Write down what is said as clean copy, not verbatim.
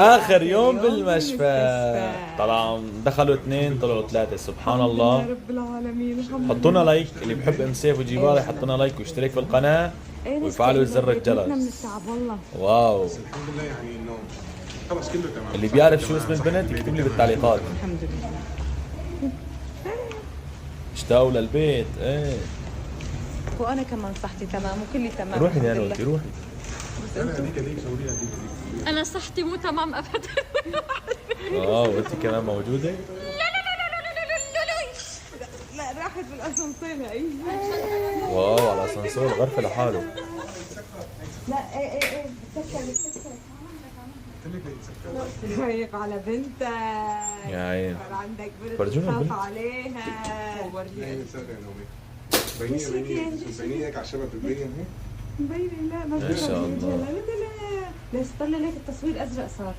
اخر يوم بالمشفى. طلعوا دخلوا اثنين طلعوا ثلاثة، سبحان الله. يا رب العالمين. الحمد حطونا لايك اللي بحب ام سيف وجيباري، حطونا لايك واشترك في القناة ويفعلوا زر من الجرس. التعب والله. واو. الحمد لله يعني انه خلص كله تمام. اللي بيعرف شو اسم البنت يكتب لي بالتعليقات. الحمد لله. اشتاقوا للبيت ايه. وانا كمان صحتي تمام وكلي تمام. روحي الحمد نانوتي لله. روحي. انا هذيك سوريا هذيك. انا صحتي مو تمام ابدا. واو انت كمان موجودة؟ لا راحت بالاسانسير هي. واو على اسانسور غرفة لحاله. لا ايه بتسكر هيك على بنتك. يا عين. صار عندك بنت فرجونا تخاف البنت. عليها. وريها. بينيه هيك على الشبكه بتبين هيك. مبينة. لا ما شاء الله. لا لا لا لا. ليش طلع ليك التصوير ازرق صار.